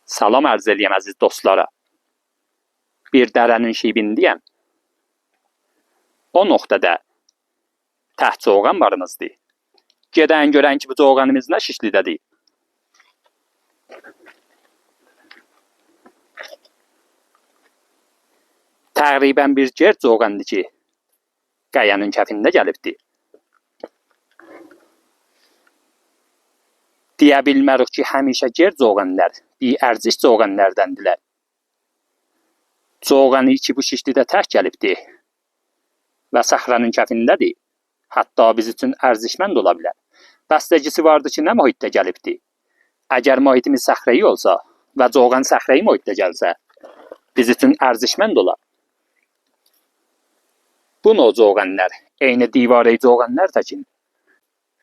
Salam arz eləyəm əziz dostlara. Bir dərənin şibindiyəm. O nöqtədə təhc oğan varımızdır. Gedən görən ki, bu oğanımız nə şişlidədir. Təqribən bir gerc oğandır ki, qayanın kəfində gəlibdir. Deyə bilmərik ki, həmişə gerc oğanlar bir ərziş oğanlardandırlar. Oğanı ki, bu şişlidə tək gəlibdir və səxranın kəfindədir. Hətta biz üçün ərzişmənd ola bilər. Bəstəcisi vardı ki, nə mühitdə gəlibdir. Əgər mühitimiz səxrəyi olsa və oğan səxrəyi mühitdə gəlsə, biz üçün ərzişmənd olar. Bu növ oğanlar, eyni divarı oğanlar təkin,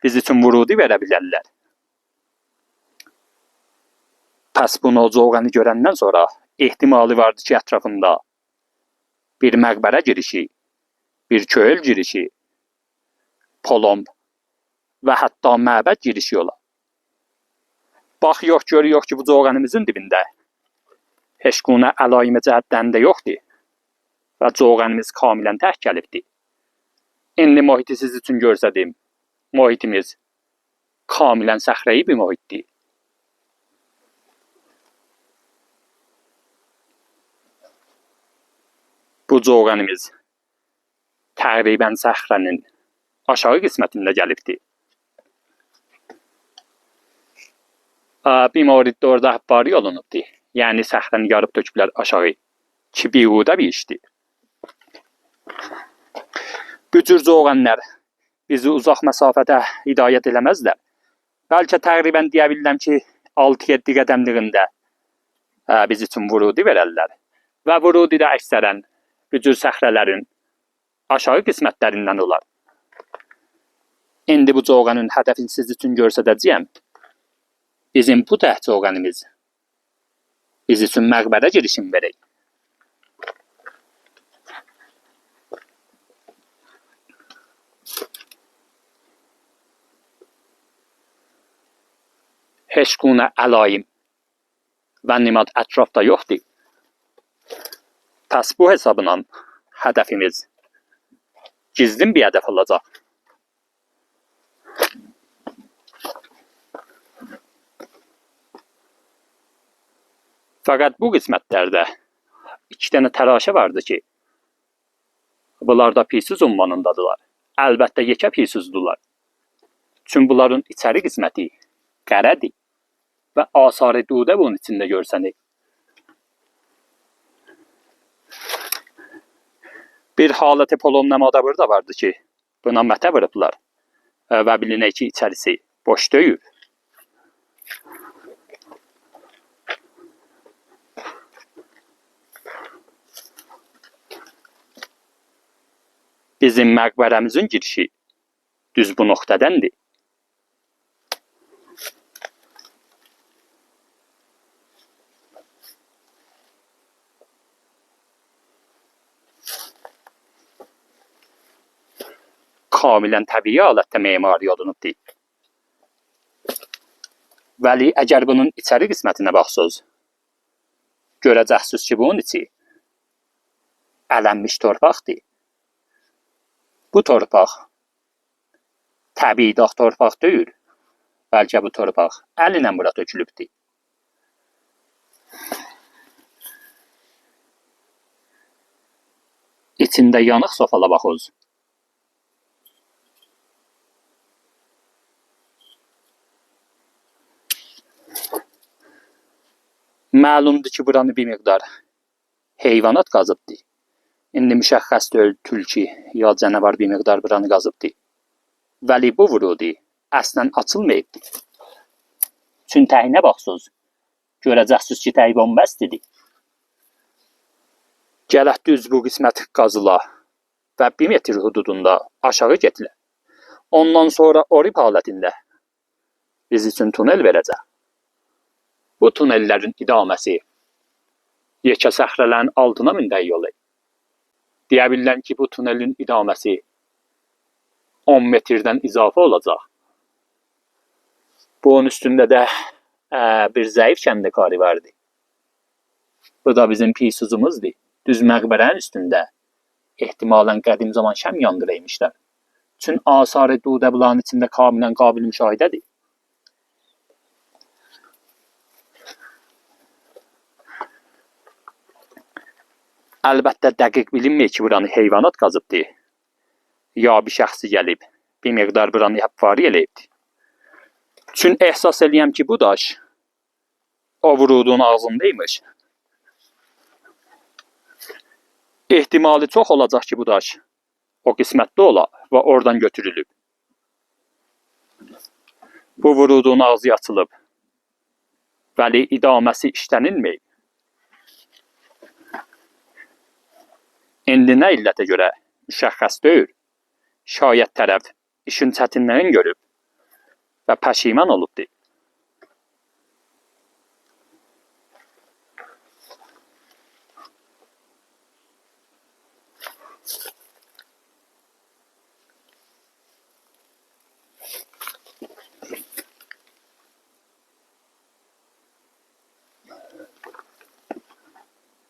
biz üçün vurudi verə bilərlər. Pəs bu növ oğanı görəndən sonra ehtimali vardı ki, ətrafında bir məqbərə girişi, bir köl girişi, polomb və hətta məbəd girişi ola. Bax, yox görüyoruz ki, bu oğanımızın dibində heç quna əlayimə cəhətdən də yoxdur və oğanımız kamilən tək gəlibdir. İndi mühiti siz üçün görsədim. Mühitimiz kamilən səxrəyi bir mühitdir. Bu oğanımız təqribən səxrənin aşağı qismətində gəlibdir. Bir moriddə orada həbbari olunubdur. Yəni səxrəni yarıb töküblər aşağı ki, bihudə bir işdir. Bu cür oğanlar bizi uzaq məsafədə hidayət eləməzlər. Bəlkə təqribən deyə bilirəm ki, 6-7 qədəmliyində biz üçün vurudi verərlər. Və vurudi də əksərən bu cür səxrələrin aşağı qismətlərindən olar. İndi bu oğanın hədəfini siz üçün göstərəcəyəm. Bizim bu təhc oğanımız biz üçün məqbərə girişin verək. Heç quna əlayim və nimad ətrafda yoxdur. Pəs bu hesabla hədəfimiz gizlin bir hədəf olacaq. Fəqət bu qismətlərdə 2 dənə təraşə vardı ki, bunlar da piysuz ünvanındadılar. Əlbəttə yekə piysuzdular. Çünki bunların içəri qisməti qərədir və asarı dudə bunun içində görsənir. Bir halət polom nəmada burada vardı ki, buna mətə vırıblar və bilinək ki, içərisi boş deyil. Bizim məqbərəmizin girişi düz bu nöqtədəndir. Kamilən təbii alətdə memari olunubdur. Vəli əgər bunun içəri qismətinə baxsınız, görəcəksiniz ki, bunun içi ələnmiş torpaqdır. Bu torpaq təbii dağ torpaq deyil, bəlkə bu torpaq əlinə bura tökülübdür. İçində yanıq sofala baxınız. Məlumdur ki, buranı bir miqdar heyvanat qazıbdır. İndi müşəxxəs deyil, tülki ya canavar bir miqdar buranı qazıbdır. Vəli bu vurudi əslən açılmayıbdır. Çünki təyinə baxsınız, görəcəksiniz ki, təyi bombəstidir. Gələk düz bu qismət qazıla və 1 metr hududunda aşağı getilə. Ondan sonra orib halətində biz üçün tunel verəcək. Bu tunellərin idaməsi yekə səxrələrin altına minmək yolu. Deyə bilirəm ki, bu tunelin idaməsi 10 metrdən izafə olacaq. Bunun üstündə də bir zəif kəndəkarı vardı. Bu da bizim piysuzumuzdur. Düz məqbərənin üstündə. Ehtimalən qədim zaman şəm yandırıymışlar. Çün asarı dudə bulanın içində kamilən qabil müşahidədir. Əlbəttə dəqiq bilinmir ki, buranı heyvanat qazıbdır. Ya bir şəxsi gəlib, bir miqdar buranı həpvari eləyibdir. Çün ehsas eləyəm ki, bu daş o vurudun ağzındaymış. Ehtimali çox olacaq ki, bu daş o qismətdə ola və oradan götürülüb. Bu vurudun ağzı açılıb. Vəli idaməsi işlənilməyib. İndi nə illətə görə müşəxəs deyil. Şayət tərəf işin çətinliğini görüb və pəşiman olubdur.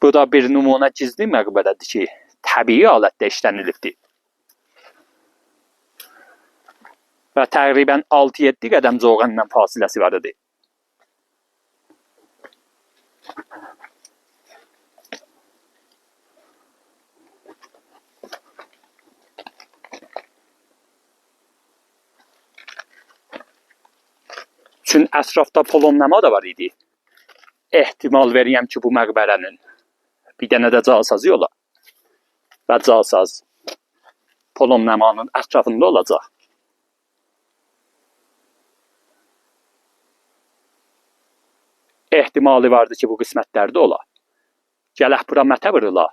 Bu da bir nümunə gizli məqbərədir ki, təbii alətdə işlənilibdir. Və təqribən 6-7 qədəm zoğanla fasiləsi var idi. Çün ətrafda polonlama da var idi. Ehtimal veriyəm ki, bu məqbərənin bir dənə də casazı yola və casaz polonlamanın ətrafında olacaq. Ehtimali vardı ki, bu qismətlərdə ola. Gələk bura mətə vırıla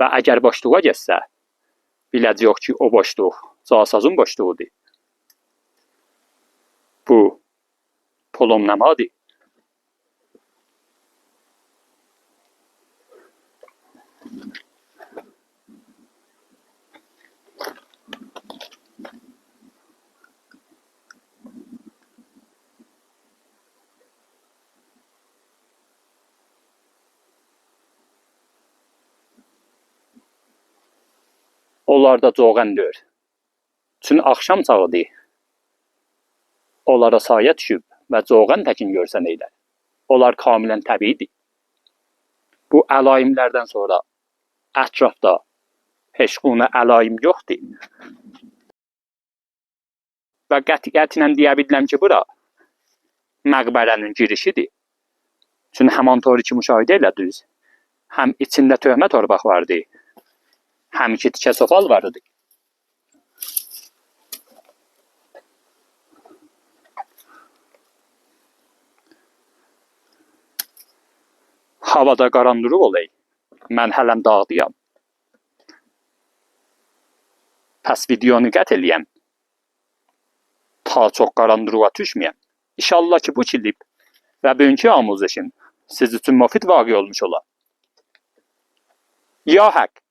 və əgər boşluğa geçsə, biləcək ki, o boşluq casazın boşluğudur. Bu polonlamadır. Onlar da coğəndir. Çün axşam çağıdır. Onlara sayə düşüb və coğən təkin görsən eylər. Onlar kamilən təbiidir. Bu əlaimlərdən sonra ətrafda heç quna əlaim yoxdur. Və qətiyyətlə deyə bilirəm ki, bura məqbərənin girişidir. Çün həman tori ki, müşahidə elədiniz. Həm içində töhmə torbaq vardı, həm ki, tikə sofal vardı. Havada qaranlıq olay. Mən hələm dağdıyam. Pəs videonu qət eləyəm. Ta çox qaranlığa düşməyəm. İnşallah ki, bu kilib və bugünkü amuzişim siz üçün müfid vaqe olmuş ola. Ya haqq.